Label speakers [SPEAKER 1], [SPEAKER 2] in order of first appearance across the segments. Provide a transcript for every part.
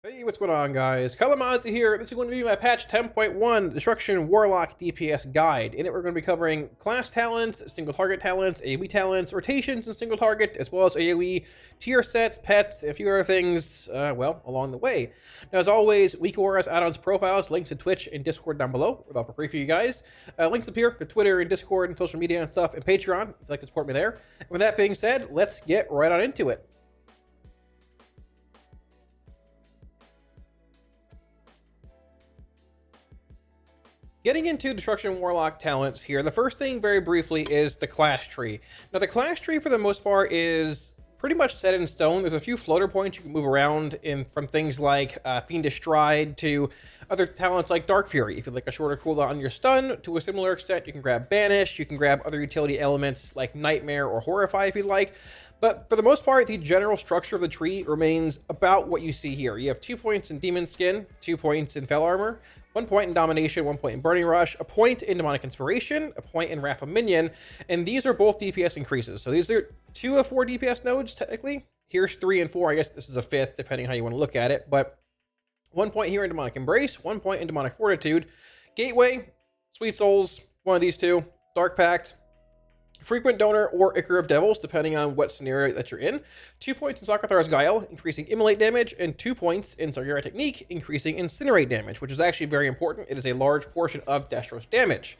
[SPEAKER 1] Hey, what's going on, guys? Kalamazi here. This is going to be my patch 10.1 Destruction Warlock DPS guide. In it, we're going to be covering class talents, single target talents, AOE talents, rotations and single target, as well as AOE tier sets, pets, and a few other things, well, along the way. Now, as always, week auras, add-ons, profiles, links to Twitch and Discord down below. We're all for free for you guys. Links up here to Twitter and Discord and social media and stuff, and Patreon if you'd like to support me there. And with that being said, let's get right on into it. Getting into Destruction Warlock talents here, the first thing very briefly is the class tree. Now the class tree for the most part is pretty much set in stone. There's a few floater points you can move around in, from things like Fiendish Stride to other talents like Dark Fury. If you'd like a shorter cooldown on your stun, to a similar extent, you can grab Banish, you can grab other utility elements like Nightmare or Horrify if you'd like. But for the most part, the general structure of the tree remains about what you see here. You have 2 points in Demon Skin, 2 points in Fel Armor, 1 point in Domination, 1 point in Burning Rush, a point in Demonic Inspiration, a point in Wrath of Minion, and these are both DPS increases. So these are 2 of 4 DPS nodes, technically. Here's 3 and 4. I guess this is a 5th, depending how you want to look at it. But 1 point here in Demonic Embrace, 1 point in Demonic Fortitude, Gateway, Sweet Souls, one of these two, Dark Pact, Frequent Donor, or Ichor of Devils, depending on what scenario that you're in. 2 points in Sakathar's Guile, increasing Immolate damage, and 2 points in Sargeras Technique, increasing Incinerate damage, which is actually very important. It is a large portion of Destros damage.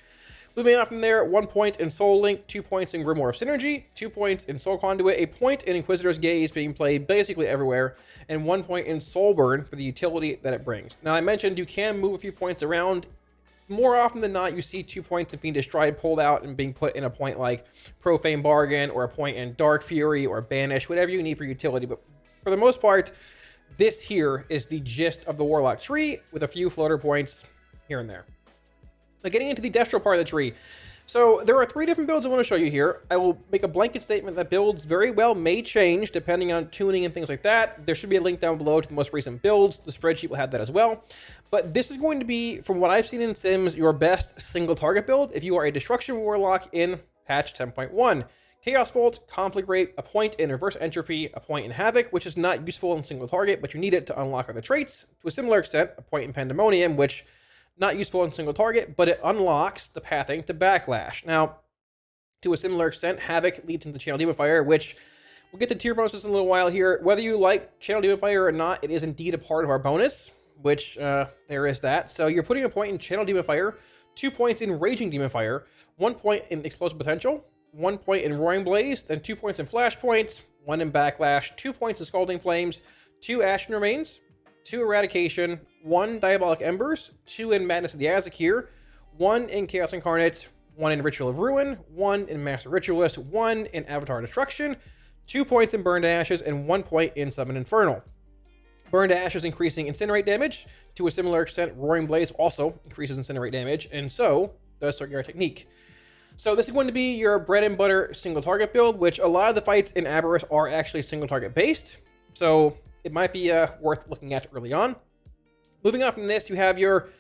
[SPEAKER 1] Moving on from there, 1 point in Soul Link, 2 points in Grimoire of Synergy, 2 points in Soul Conduit, a point in Inquisitor's Gaze being played basically everywhere, and 1 point in Soul Burn for the utility that it brings. Now, I mentioned you can move a few points around. More often than not, you see 2 points in Fiendish Stride pulled out and being put in a point like Profane Bargain, or a point in Dark Fury, or Banish, whatever you need for utility. But for the most part, this here is the gist of the Warlock tree, with a few floater points here and there. Now, getting into the Destro part of the tree. So there are 3 different builds I want to show you here. I will make a blanket statement that builds very well may change depending on tuning and things like that. There should be a link down below to the most recent builds. The spreadsheet will have that as well. But this is going to be, from what I've seen in Sims, your best single target build if you are a Destruction Warlock in patch 10.1. Chaos Bolt, Conflict Rate, a point in Reverse Entropy, a point in Havoc, which is not useful in single target, but you need it to unlock other traits. To a similar extent, a point in Pandemonium, which not useful in single target, but it unlocks the pathing to Backlash. Now, to a similar extent, Havoc leads into Channel Demon Fire, which we'll get to tier bonuses in a little while here. Whether you like Channel Demon Fire or not, it is indeed a part of our bonus, which there is that. So you're putting a point in Channel Demon Fire, 2 points in Raging Demon Fire, 1 point in Explosive Potential, 1 point in Roaring Blaze, then 2 points in Flashpoints, 1 in Backlash, 2 points in Scalding Flames, 2 Ashen Remains, 2 Eradication, 1 Diabolic Embers, 2 in Madness of the Azakir, 1 in Chaos Incarnate, 1 in Ritual of Ruin, 1 in Master Ritualist, 1 in Avatar Destruction, 2 points in Burned Ashes, and 1 point in Summon Infernal. Burned Ashes increasing Incinerate damage. To a similar extent, Roaring Blaze also increases Incinerate damage, and so does Sargeras Technique. So this is going to be your bread and butter single target build, which a lot of the fights in Aberrus are actually single target based. So it might be worth looking at early on. Moving on from this, you have your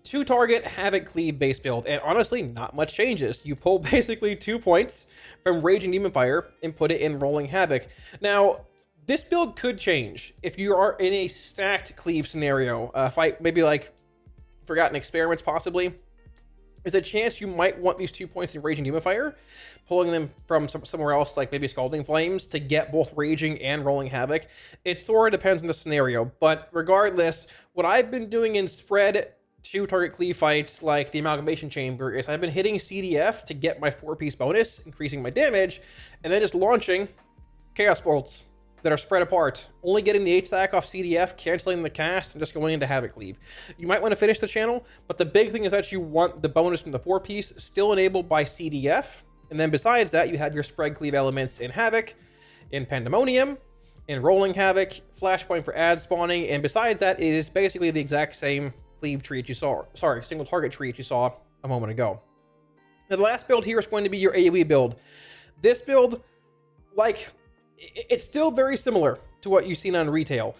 [SPEAKER 1] 2 target Havoc Cleave base build, and honestly, not much changes. You pull basically 2 points from Raging Demon Fire and put it in Rolling Havoc. Now, this build could change if you are in a stacked Cleave scenario, fight maybe like Forgotten Experiments possibly. There's a chance you might want these 2 points in Raging Demon Fire, pulling them from somewhere else, like maybe Scalding Flames, to get both Raging and Rolling Havoc. It sort of depends on the scenario, but regardless, what I've been doing in spread 2 target Cleave fights, like the Amalgamation Chamber, is I've been hitting CDF to get my 4-piece bonus, increasing my damage, and then just launching Chaos Bolts that are spread apart, only getting the 8 stack off CDF, canceling the cast, and just going into Havoc Cleave. You might want to finish the channel, but the big thing is that you want the bonus from the 4-piece still enabled by CDF, and then besides that, you have your spread Cleave elements in Havoc, in Pandemonium, in Rolling Havoc, Flashpoint for ad spawning, and besides that, it is basically the exact same Cleave tree that you saw, single target tree that you saw a moment ago. Now, the last build here is going to be your AOE build. This build, like, it's still very similar to what you've seen on retail.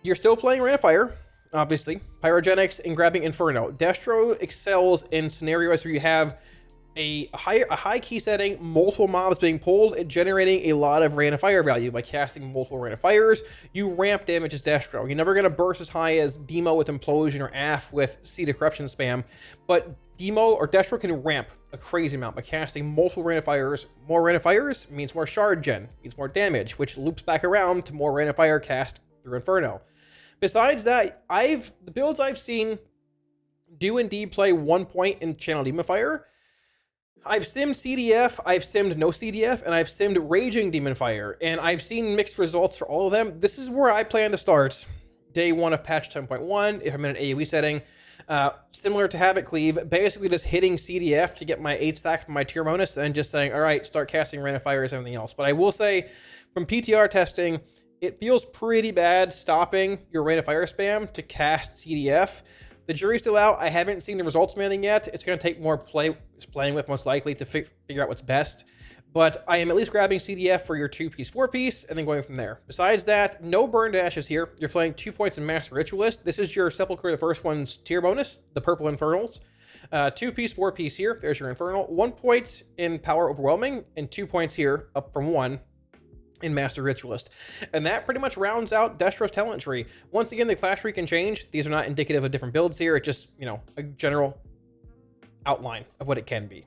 [SPEAKER 1] You're still playing Rain of Fire, obviously, Pyrogenics, and grabbing Inferno. Destro excels in scenarios where you have a high key setting, multiple mobs being pulled, and generating a lot of random fire value. By casting multiple random fires, you ramp damage as Destro. You're never going to burst as high as Demo with Implosion or Af with Seed of Corruption spam, but Demo or Destro can ramp a crazy amount by casting multiple random fires. More random fires means more shard gen, means more damage, which loops back around to more random fire cast through Inferno. Besides that, the builds I've seen do indeed play 1 point in Channel Demon Fire. I've simmed CDF, I've simmed no CDF, and I've simmed Raging Demon Fire, and I've seen mixed results for all of them. This is where I plan to start day 1 of patch 10.1 if I'm in an AoE setting. Similar to Havoc Cleave, basically just hitting CDF to get my 8 stack from my tier bonus, and just saying, all right, start casting random fires and everything else. But I will say, from PTR testing, it feels pretty bad stopping your random fire spam to cast CDF. The jury's still out. I haven't seen the results from anything yet. It's going to take more playing with, most likely, to figure out what's best. But I am at least grabbing CDF for your 2-piece, 4-piece, and then going from there. Besides that, no burn dashes here. You're playing 2 points in Master Ritualist. This is your Sepulchre, the first one's tier bonus, the Purple Infernals. 2-piece, 4-piece here. There's your Infernal. 1 point in Power Overwhelming, and 2 points here, up from 1. In Master Ritualist. And that pretty much rounds out Destro's talent tree. Once again, the class tree can change. These are not indicative of different builds here. It's just, you know, a general outline of what it can be.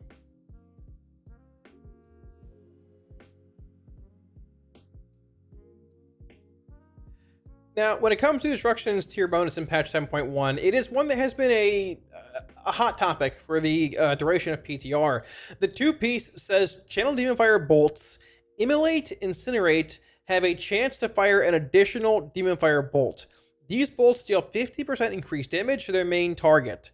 [SPEAKER 1] Now, when it comes to Destruction's tier bonus in patch 7.1, it is one that has been a hot topic for the duration of PTR. The 2-piece says Channel Demon Fire bolts Immolate, Incinerate have a chance to fire an additional Demon Fire bolt. These bolts deal 50% increased damage to their main target.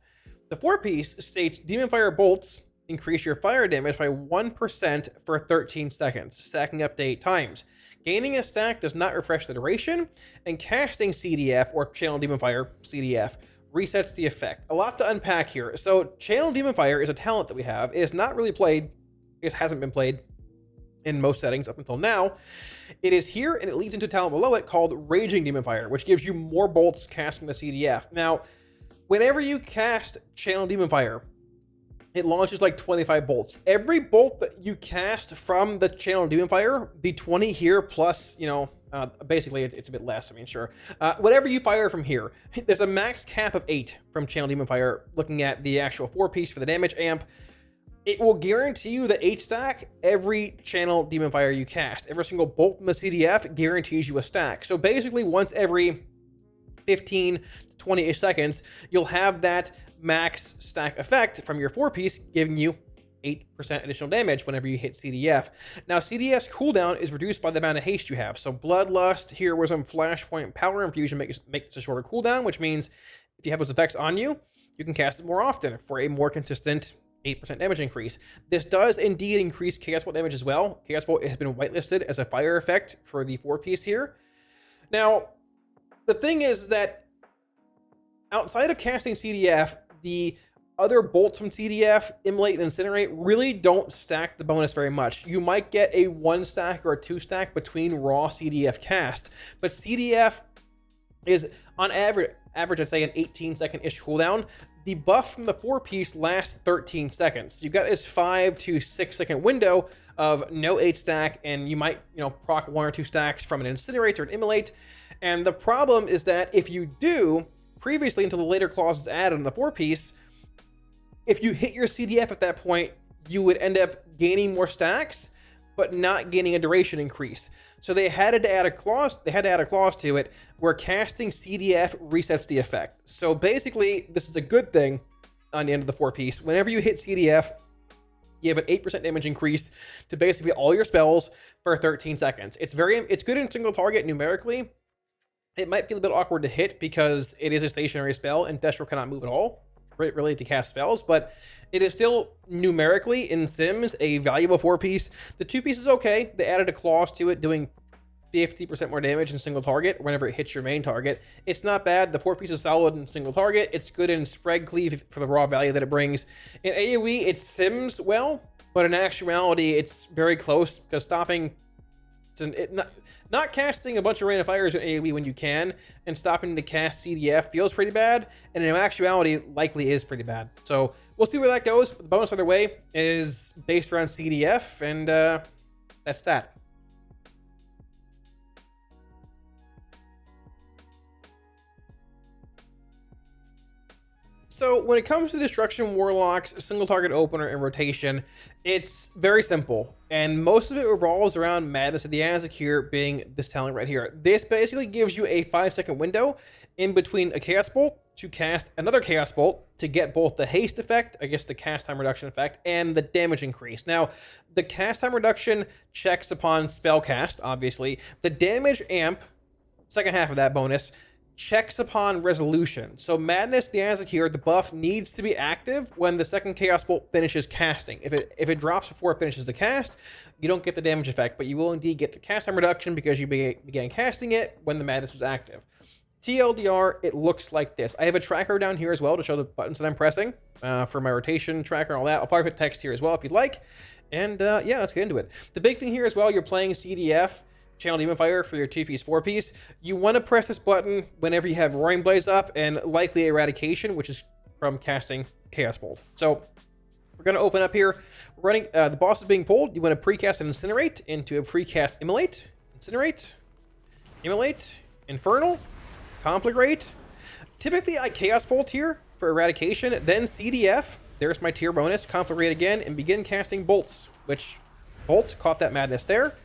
[SPEAKER 1] The 4-piece states Demon Fire bolts increase your fire damage by 1% for 13 seconds, stacking up to 8 times. Gaining a stack does not refresh the duration, and casting CDF, or Channel Demon Fire, CDF, resets the effect. A lot to unpack here. So Channel Demon Fire is a talent that we have. It is not really played. It hasn't been played in most settings up until now. It is here, and it leads into a talent below it called Raging Demon Fire, which gives you more bolts cast from the CDF. Now, whenever you cast Channel Demon Fire, it launches like 25 bolts. Every bolt that you cast from the Channel Demon Fire, the 20 here plus, you know, basically it's a bit less, I mean, sure. Whatever you fire from here, there's a max cap of 8 from Channel Demon Fire, looking at the actual 4-piece for the damage amp. It will guarantee you the 8 stack every Channel Demon Fire you cast. Every single bolt from the CDF guarantees you a stack. So basically, once every 15 to 20-ish seconds, you'll have that max stack effect from your 4-piece, giving you 8% additional damage whenever you hit CDF. Now, CDF's cooldown is reduced by the amount of haste you have. So Bloodlust, Heroism, Flashpoint, Power Infusion makes a shorter cooldown, which means if you have those effects on you, you can cast it more often for a more consistent 8% damage increase. This does indeed increase Chaos Bolt damage as well. Chaos Bolt has been whitelisted as a fire effect for the 4-piece here. Now, the thing is that outside of casting CDF, the other bolts from CDF, Immolate and Incinerate, really don't stack the bonus very much. You might get a 1 stack or a 2 stack between raw CDF cast, but CDF is on average I'd say an 18-second-ish cooldown. The buff from the 4-piece lasts 13 seconds. You've got this 5 to 6 second window of no 8 stack, and you might, you know, proc 1 or 2 stacks from an Incinerate or an Immolate. And the problem is that if you do, previously until the later clause is added on the 4-piece, if you hit your CDF at that point, you would end up gaining more stacks, but not gaining a duration increase. So they had to add a clause. They had to add a clause to it where casting CDF resets the effect. So basically, this is a good thing on the end of the 4-piece. Whenever you hit CDF, you have an 8% damage increase to basically all your spells for 13 seconds. It's good in single target numerically. It might feel a bit awkward to hit because it is a stationary spell and Destro cannot move at all related to cast spells, but it is still numerically in Sims a valuable 4-piece. The 2-piece is okay. They added a clause to it doing 50% more damage in single target whenever it hits your main target. It's not bad. The 4-piece is solid in single target. It's good in spread cleave for the raw value that it brings. In AoE, it sims well, but in actuality, it's very close because stopping... Not casting a bunch of random fires in AoE when you can, and stopping to cast CDF feels pretty bad, and in actuality, likely is pretty bad. So we'll see where that goes. The bonus either way is based around CDF, and that's that. So when it comes to Destruction Warlocks, single target opener, and rotation, it's very simple. And most of it revolves around Madness of the Azakir being this talent right here. This basically gives you a 5-second window in between a Chaos Bolt to cast another Chaos Bolt to get both the haste effect, I guess the cast time reduction effect, and the damage increase. Now, the cast time reduction checks upon spell cast, obviously. The damage amp, second half of that bonus, checks upon resolution. So Madness the Azakir, the buff needs to be active when the second Chaos Bolt finishes casting. If it drops before it finishes the cast, you don't get the damage effect, but you will indeed get the cast time reduction because you began casting it when the Madness was active. TLDR, it looks like this. I have a tracker down here as well to show the buttons that I'm pressing for my rotation tracker and all that. I'll probably put text here as well if you'd like. And yeah, let's get into it. The big thing here as well, you're playing CDF, Channel Demon Fire, for your 2-piece, 4-piece. You want to press this button whenever you have Roaring Blaze up and likely Eradication, which is from casting Chaos Bolt. So we're going to open up here. We're running, the boss is being pulled. You want to precast and Incinerate into a precast Immolate. Incinerate, Immolate, Infernal, Conflagrate. Typically I Chaos Bolt here for Eradication, then CDF. There's my tier bonus. Conflagrate again and begin casting bolts, which Bolt caught that Madness there.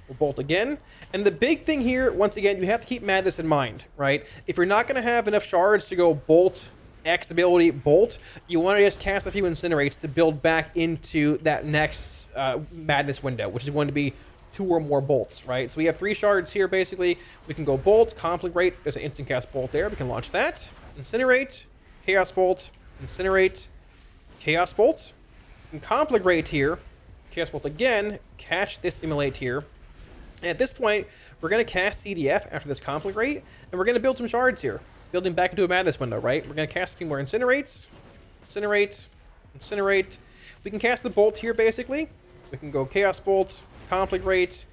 [SPEAKER 1] We'll bolt again. And the big thing here, once again, you have to keep Madness in mind, right? If you're not going to have enough shards to go Bolt, X ability, Bolt, you want to just cast a few Incinerates to build back into that next Madness window, which is going to be 2 or more bolts, right? So we have 3 shards here, basically. We can go Bolt, Conflagrate. There's an instant cast Bolt there. We can launch that. Incinerate, Chaos Bolt, Incinerate, Chaos Bolt, and Conflagrate here. Chaos Bolt again. Catch this Immolate here. And at this point, we're going to cast CDF after this Conflagrate, and we're going to build some shards here. Building back into a Madness window, right? We're going to cast a few more Incinerates. Incinerate, Incinerate. We can cast the Bolt here, basically. We can go Chaos Bolt, Conflagrate,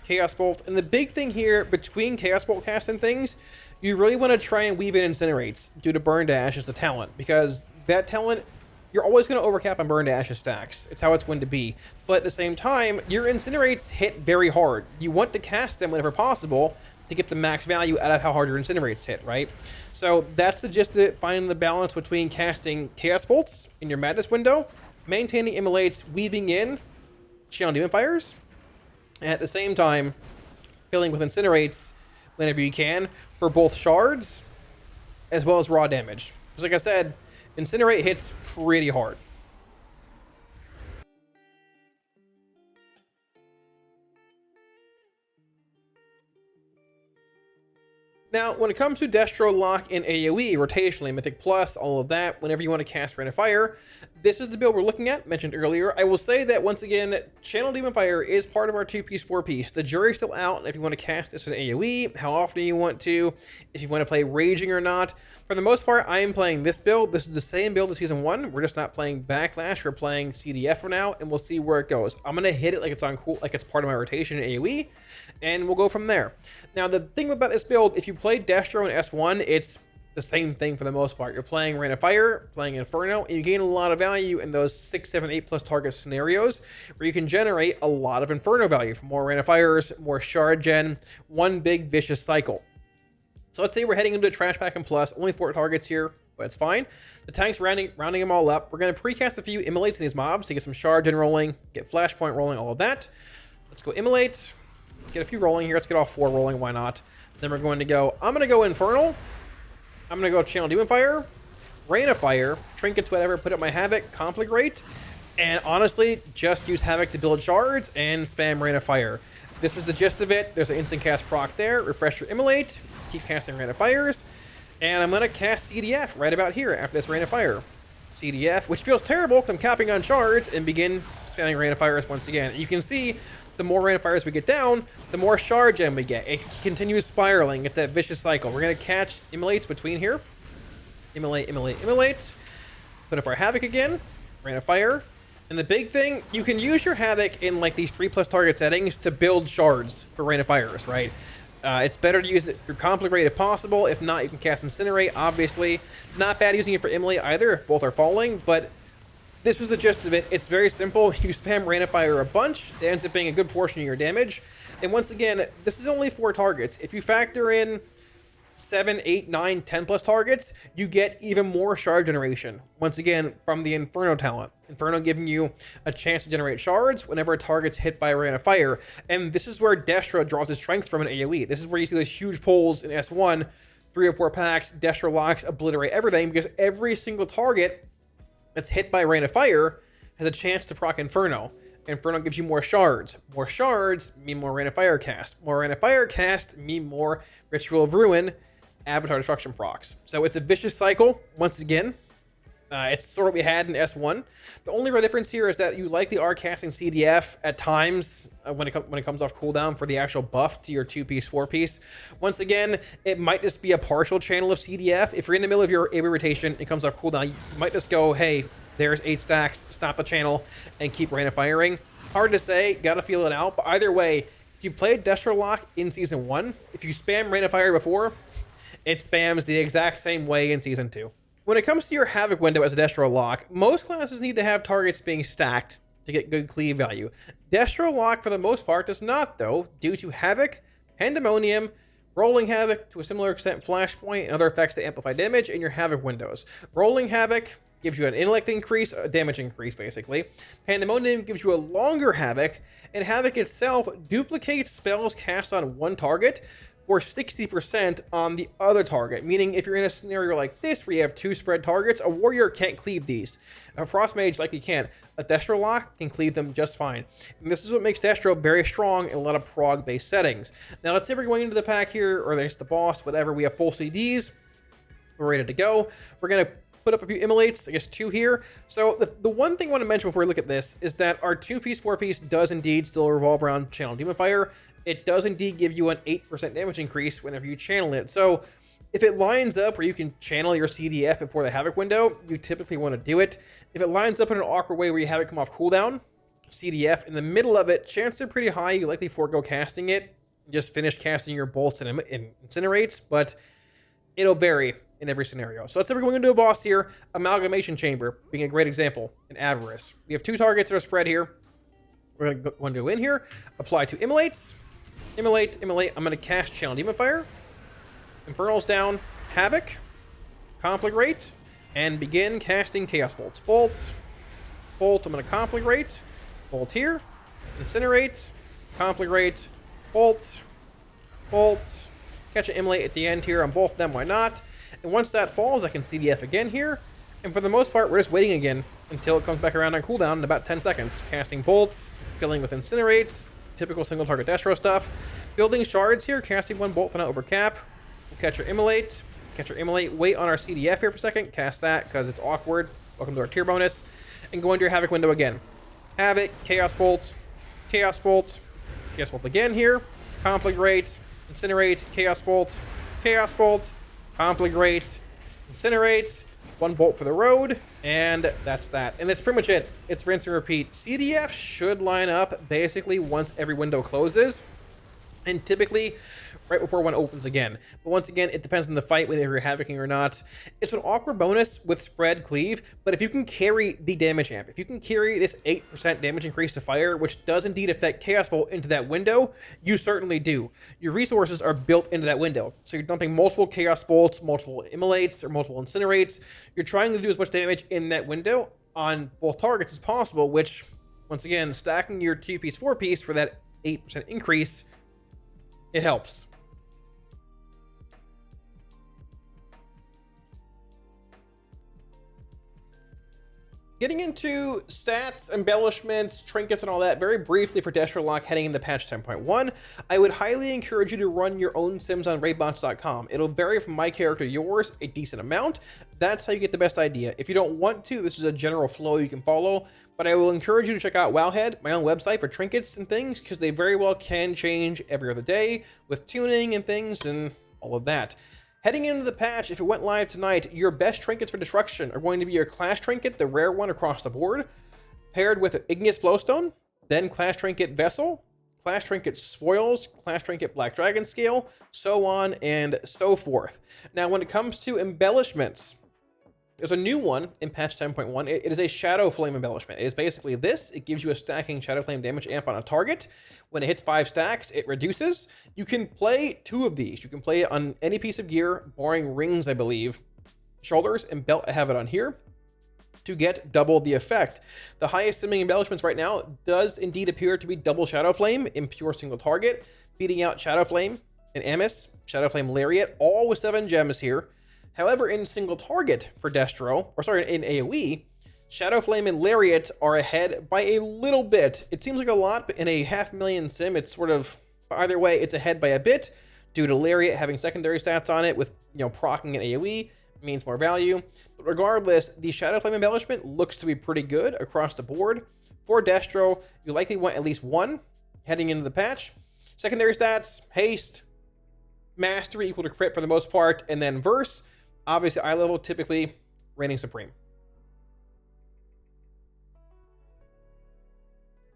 [SPEAKER 1] Chaos Bolt. And the big thing here, between Chaos Bolt casting things, you really want to try and weave in Incinerates due to Burn to Ashes, the talent. Because that talent, you're always going to overcap on Burn to Ashes stacks. It's how it's going to be. But at the same time, your Incinerates hit very hard. You want to cast them whenever possible to get the max value out of how hard your Incinerates hit, right? So that's the gist of it, finding the balance between casting Chaos Bolts in your Madness window, maintaining Immolates, weaving in Channel Demon Fires, and at the same time, filling with Incinerates whenever you can for both shards as well as raw damage. Because like I said, Incinerate hits pretty hard. Now, when it comes to Destro, Lock, and AOE, Rotation, Mythic Plus, all of that, whenever you want to cast Rain of Fire, this is the build we're looking at, mentioned earlier. I will say that, once again, Channel Demon Fire is part of our 2-piece, 4-piece. The jury's still out if you want to cast this with AOE, how often you want to, if you want to play Raging or not. For the most part, I am playing this build. This is the same build as Season 1. We're just not playing Backlash. We're playing CDF for now, and we'll see where it goes. I'm going to hit it like it's on cool, like it's part of my rotation in AOE, and we'll go from there. Now, the thing about this build, if you play Destro and S1, it's the same thing for the most part. You're playing Rain of Fire, playing Inferno, and you gain a lot of value in those 6, 7, 8+ target scenarios where you can generate a lot of Inferno value from more Rain of Fires, more shard gen, one big vicious cycle. So let's say we're heading into a Trash Pack and Plus, only 4 targets here, but it's fine. The tank's rounding them all up. We're going to precast a few Immolates in these mobs to get some shard gen rolling, get Flashpoint rolling, all of that. Let's go Immolate, get a few rolling here. Let's get all 4 rolling, why not? Then we're going to go, I'm going to go Infernal. I'm going to go Channel Demon Fire, Rain of Fire, Trinkets, whatever, put up my Havoc, Conflagrate, and honestly, just use Havoc to build shards and spam Rain of Fire. This is the gist of it. There's an instant cast proc there. Refresh your Immolate, keep casting Rain of Fires, and I'm going to cast CDF right about here after this Rain of Fire. CDF, which feels terrible because I'm capping on shards, and begin spamming Rain of Fires once again. You can see the more Rain of Fires we get down, the more shard gem we get. It continues spiraling. It's that vicious cycle. We're going to catch Immolates between here. Immolate, Immolate, Immolate. Put up our Havoc again. Rain of Fire. And the big thing, you can use your Havoc in like these 3+ target settings to build shards for Rain of Fires, right? It's better to use it through Conflagrate if possible. If not, you can cast Incinerate, obviously. Not bad using it for Immolate either if both are falling, but This was the gist of it. It's very simple. You spam Rain of Fire a bunch, it ends up being a good portion of your damage. And once again, this is only 4 targets. If you factor in 7, 8, 9, 10 plus targets, you get even more shard generation. Once again, from the Inferno talent. Inferno giving you a chance to generate shards whenever a target's hit by a Rain of Fire. And this is where Destra draws his strength from an AoE. This is where you see those huge pulls in S1, 3 or 4 packs, Destra locks obliterate everything, because every single target that's hit by Rain of Fire has a chance to proc Inferno. Inferno gives you more shards. More shards mean more Rain of Fire cast. More Rain of Fire cast mean more Ritual of Ruin, Avatar Destruction procs. So it's a vicious cycle, once again. It's sort of what we had in S1. The only real difference here is that you likely are casting CDF at times when it comes off cooldown for the actual buff to your 2-piece, 4-piece. Once again, it might just be a partial channel of CDF. If you're in the middle of your AoE rotation, it comes off cooldown, you might just go, hey, there's 8 stacks, stop the channel, and keep Rain of Firing. Hard to say, gotta feel it out, but either way, if you played Destra Lock in Season 1, if you spam Rain of Fire before, it spams the exact same way in Season 2. When it comes to your Havoc window as a Destro Lock, most classes need to have targets being stacked to get good cleave value. Destro Lock, for the most part, does not, though, due to Havoc, Pandemonium, Rolling Havoc, to a similar extent Flashpoint, and other effects that amplify damage in your Havoc windows. Rolling Havoc gives you an intellect increase, a damage increase, basically. Pandemonium gives you a longer Havoc, and Havoc itself duplicates spells cast on one target for 60% on the other target, meaning if you're in a scenario like this where you have 2 spread targets, a warrior can't cleave these. A frost mage likely can't. A Destro Lock can cleave them just fine. And this is what makes Destro very strong in a lot of prog-based settings. Now let's say we're going into the pack here, or there's the boss, whatever, we have full CDs, we're ready to go. We're gonna put up a few immolates, I guess 2 here. So the one thing I want to mention before we look at this is that our 2-piece, 4-piece does indeed still revolve around Channel Demon Fire. It does indeed give you an 8% damage increase whenever you channel it. So if it lines up where you can channel your CDF before the Havoc window, you typically want to do it. If it lines up in an awkward way where you have it come off cooldown, CDF in the middle of it, chances are pretty high you likely forego casting it, just finish casting your bolts and incinerates, but it'll vary in every scenario. So let's say we're going into a boss here, Amalgamation Chamber being a great example in Avarice. We have 2 targets that are spread here. We're going to go in here, apply 2 immolates, immolate. I'm going to cast Channel Demon Fire, Infernal's down, Havoc, Conflagrate, and begin casting Chaos Bolts. Bolt, I'm going to Conflagrate, Bolt here, Incinerate, Conflagrate, Bolt, catch an immolate at the end here on both of them, why not? And once that falls, I can CDF again here, and for the most part, we're just waiting again until it comes back around on cooldown in about 10 seconds. Casting bolts, filling with incinerates, typical single target Destro stuff. Building shards here, casting 1 bolt without over cap. We'll catch our immolate, wait on our CDF here for a second, cast that because it's awkward. Welcome to our tier bonus. And go into your Havoc window again. Havoc, Chaos Bolt again here. Conflagrate, Incinerate, Chaos Bolt, Conflagrate, Incinerate, 1 bolt for the road, and that's that. And that's pretty much it. It's rinse and repeat. CDF should line up basically once every window closes, and typically right before one opens again. But once again, it depends on the fight, whether you're havocing or not. It's an awkward bonus with spread cleave, but if you can carry the damage amp, if you can carry this 8% damage increase to fire, which does indeed affect Chaos Bolt into that window, you certainly do. Your resources are built into that window. So you're dumping multiple Chaos Bolts, multiple immolates, or multiple incinerates. You're trying to do as much damage in that window on both targets as possible, which, once again, stacking your 2-piece, 4-piece for that 8% increase, it helps. Getting into stats, embellishments, trinkets, and all that very briefly for Destro Lock heading into patch 10.1, I would highly encourage you to run your own sims on raidbots.com. It'll vary from my character to yours a decent amount. That's how you get the best idea. If you don't want to, this is a general flow you can follow, but I will encourage you to check out Wowhead, my own website for trinkets and things, because they very well can change every other day with tuning and things and all of that. Heading into the patch, if it went live tonight, your best trinkets for destruction are going to be your Clash Trinket, the rare one across the board, paired with Igneous Flowstone, then Clash Trinket Vessel, Clash Trinket Spoils, Clash Trinket Black Dragon Scale, so on and so forth. Now, when it comes to embellishments, There's a new one in patch 10.1. It is a Shadow Flame embellishment. It is basically this. It gives you a stacking Shadow Flame damage amp on a target. When it hits 5 stacks, it reduces. You can play 2 of these. You can play it on any piece of gear, barring rings, I believe. Shoulders and belt, I have it on here, to get double the effect. The highest simming embellishments right now does indeed appear to be double Shadow Flame in pure single target, beating out Shadow Flame and Amos, Shadow Flame Lariat, all with 7 gems here. However, in single target for Destro, or sorry, in AoE, Shadow Flame and Lariat are ahead by a little bit. It seems like a lot, but in a 500,000 sim, it's sort of, either way, it's ahead by a bit due to Lariat having secondary stats on it with, proccing an AoE means more value. But regardless, the Shadow Flame embellishment looks to be pretty good across the board. For Destro, you likely want at least 1 heading into the patch. Secondary stats, haste, mastery equal to crit for the most part, and then verse. Obviously, eye level, typically reigning supreme.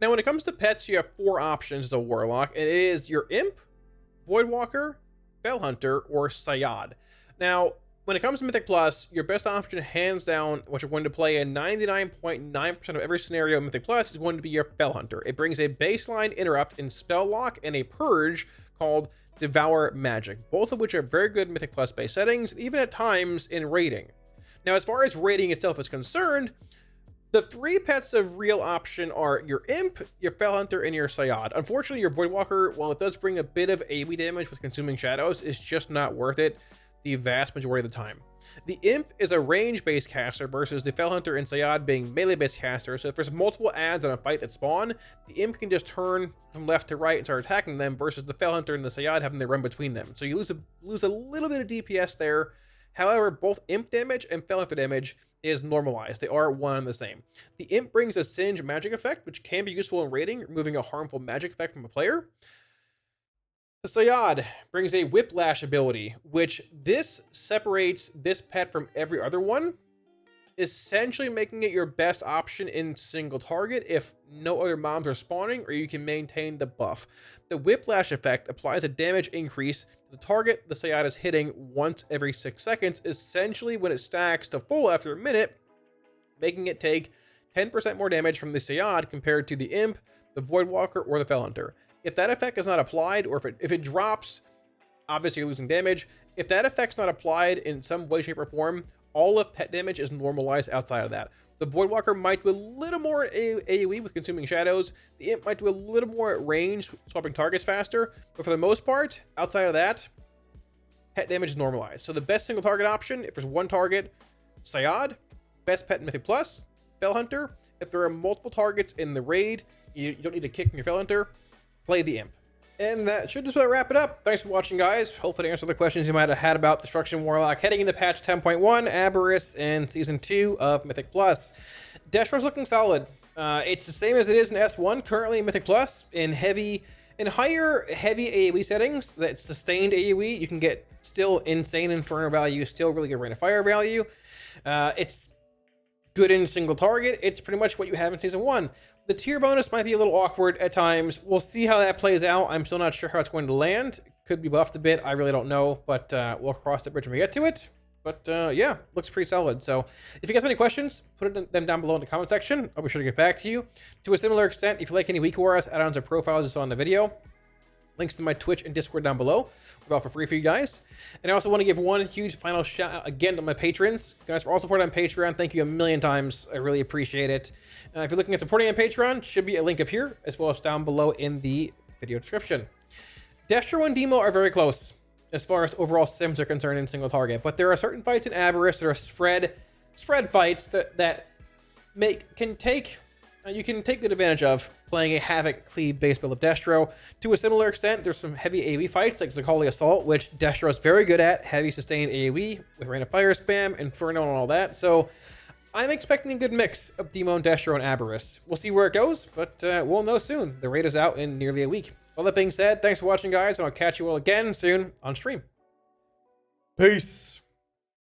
[SPEAKER 1] Now, when it comes to pets, you have 4 options as a Warlock. And it is your Imp, Voidwalker, Fellhunter, or Sayad. Now, when it comes to Mythic Plus, your best option, hands down, what you're going to play in 99.9% of every scenario in Mythic Plus, is going to be your Fellhunter. It brings a baseline interrupt in Spell Lock and a purge called Devour Magic, both of which are very good Mythic Plus based settings, even at times in raiding. Now, as far as raiding itself is concerned, the 3 pets of real option are your Imp, your Fellhunter, and your Sayad. Unfortunately, your Voidwalker, while it does bring a bit of AoE damage with Consuming Shadows, is just not worth it the vast majority of the time. The Imp is a range-based caster versus the Fellhunter and Sayad being melee-based casters. So if there's multiple adds on a fight that spawn, the Imp can just turn from left to right and start attacking them versus the Fellhunter and the Sayad having to run between them. So you lose a little bit of DPS there. However, both Imp damage and Fellhunter damage is normalized. They are one and the same. The Imp brings a Singe magic effect, which can be useful in raiding, removing a harmful magic effect from a player. The Sayad brings a Whiplash ability, which this separates this pet from every other one, essentially making it your best option in single target if no other mobs are spawning or you can maintain the buff. The Whiplash effect applies a damage increase to the target the Sayad is hitting once every 6 seconds, essentially when it stacks to full after a minute, making it take 10% more damage from the Sayad compared to the Imp, the Voidwalker, or the Fellhunter. If that effect is not applied, or if it drops, obviously you're losing damage. If that effect's not applied in some way, shape, or form, all of pet damage is normalized outside of that. The Voidwalker might do a little more AoE with Consuming Shadows. The Imp might do a little more at range, swapping targets faster. But for the most part, outside of that, pet damage is normalized. So the best single target option, if there's 1 target, Sayad. Best pet in Mythic Plus, Fellhunter. If there are multiple targets in the raid, you don't need to kick from your Fellhunter. Play the Imp. And that should just about wrap it up. Thanks for watching, guys. Hopefully to answer the questions you might have had about Destruction Warlock heading into patch 10.1, Aberrus, and Season 2 of Mythic Plus. Destro's looking solid. It's the same as it is in S1, currently in Mythic Plus. In higher heavy AoE settings, that sustained AoE, you can get still insane Inferno value, still really good Rain of Fire value. It's good in single target. It's pretty much what you have in Season 1. The tier bonus might be a little awkward at times. We'll see how that plays out. I'm still not sure how it's going to land. Could be buffed a bit. I really don't know, but we'll cross the bridge when we get to it. But yeah, looks pretty solid. So if you guys have any questions, put them down below in the comment section. I'll be sure to get back to you. To a similar extent, if you like any weak auras, add-ons, or profiles you saw in the video, links to my Twitch and Discord down below. We're all for free for you guys. And I also want to give one huge final shout out again to my patrons. Guys, for all support on Patreon, thank you a million times. I really appreciate it. If you're looking at supporting on Patreon, should be a link up here, as well as down below in the video description. Destro and Demo are very close as far as overall sims are concerned in single target, but there are certain fights in Aberrus that are spread fights that you can take good advantage of playing a Havoc Cleave based build of Destro. To a similar extent, there's some heavy AoE fights like Zakali Assault, which Destro is very good at, heavy sustained AoE with Rain of Fire spam, Inferno, and all that. So I'm expecting a good mix of Demo and Destro and Aberrus. We'll see where it goes, but we'll know soon. The raid is out in nearly a week. All that being said, thanks for watching, guys, and I'll catch you all again soon on stream. Peace.